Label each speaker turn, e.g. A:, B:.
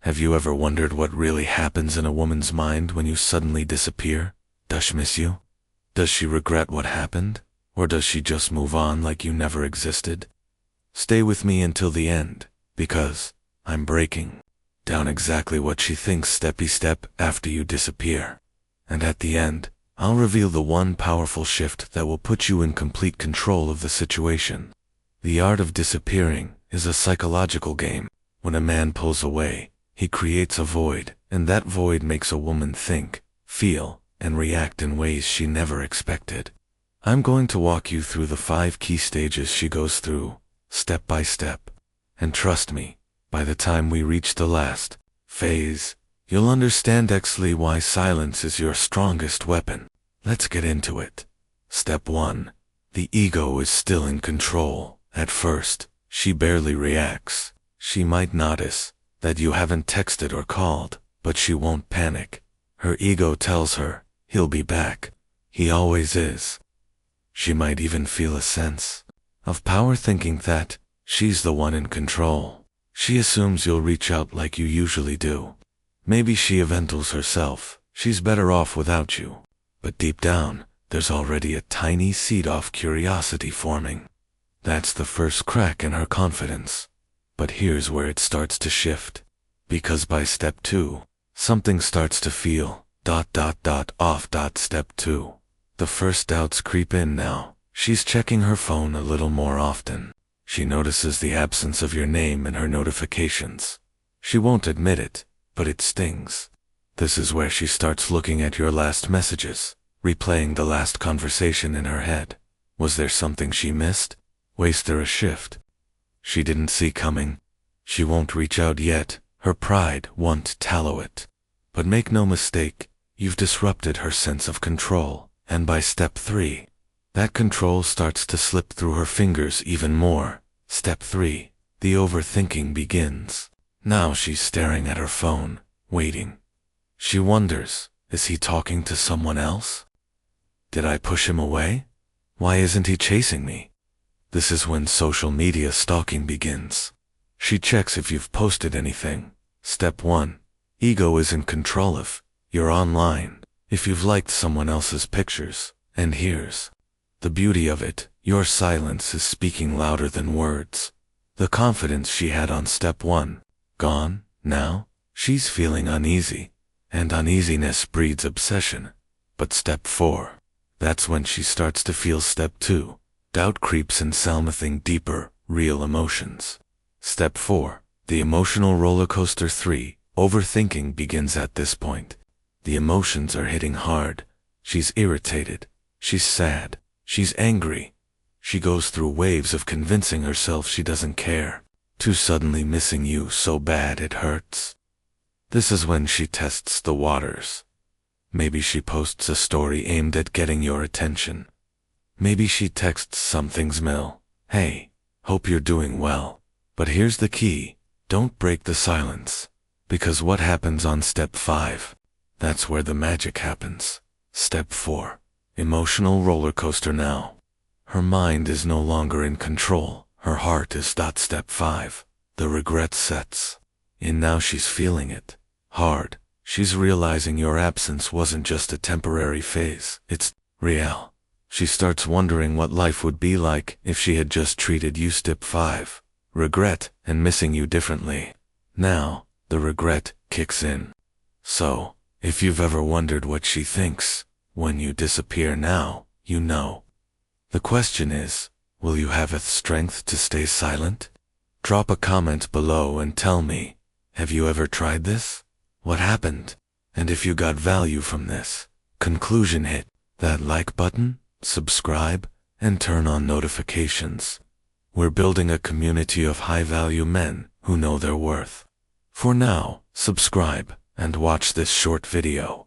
A: Have you ever wondered what really happens in a woman's mind when you suddenly disappear? Does she miss you? Does she regret what happened? Or does she just move on like you never existed? Stay with me until the end, because I'm breaking down exactly what she thinks step by step after you disappear. And at the end, I'll reveal the one powerful shift that will put you in complete control of the situation. The art of disappearing is a psychological game. When a man pulls away, he creates a void, and that void makes a woman think, feel, and react in ways she never expected. I'm going to walk you through the 5 key stages she goes through, step by step. And trust me, by the time we reach the last phase, you'll understand exactly why silence is your strongest weapon. Let's get into it. Step 1. The ego is still in control. At first, she barely reacts. She might notice that you haven't texted or called, but she won't panic. Her ego tells her, he'll be back. He always is. She might even feel a sense of power thinking that she's the one in control. She assumes you'll reach out like you usually do. Maybe she eventuals herself. She's better off without you. But deep down, there's already a tiny seed of curiosity forming. That's the first crack in her confidence. But here's where it starts to shift. Because by step 2, something starts to feel off. Step 2. The first doubts creep in now. She's checking her phone a little more often. She notices the absence of your name in her notifications. She won't admit it, but it stings. This is where she starts looking at your last messages, replaying the last conversation in her head. Was there something she missed? Was there a shift she didn't see coming? She won't reach out yet. Her pride won't tallow it. But make no mistake, you've disrupted her sense of control. And by step 3, that control starts to slip through her fingers even more. Step 3. The overthinking begins. Now she's staring at her phone, waiting. She wonders, is he talking to someone else? Did I push him away? Why isn't he chasing me? This is when social media stalking begins. She checks if you've posted anything. Step 1. Ego is in control if you're online, if you've liked someone else's pictures. And here's the beauty of it. Your silence is speaking louder than words. The confidence she had on step 1, gone. Now, she's feeling uneasy. And uneasiness breeds obsession. But step 4, that's when she starts to feel. Step 2, doubt creeps in, something deeper, real emotions. Step 4, the emotional roller coaster. 3, overthinking begins at this point. The emotions are hitting hard. She's irritated. She's sad. She's angry. She goes through waves of convincing herself she doesn't care, to suddenly missing you so bad it hurts. This is when she tests the waters. Maybe she posts a story aimed at getting your attention. Maybe she texts something small. Hey, hope you're doing well. But here's the key. Don't break the silence. Because what happens on step 5? That's where the magic happens. Step 4. Emotional roller coaster now. Her mind is no longer in control. Her heart is. Step 5. The regret sets in. Now she's feeling it hard. She's realizing your absence wasn't just a temporary phase. It's real. She starts wondering what life would be like if she had just treated you. Step 5. Regret and missing you differently. Now, the regret kicks in. So, if you've ever wondered what she thinks when you disappear, now you know. The question is, will you have the strength to stay silent? Drop a comment below and tell me, have you ever tried this? What happened? And if you got value from this conclusion, hit that like button, subscribe, and turn on notifications. We're building a community of high-value men who know their worth. For now, subscribe and watch this short video.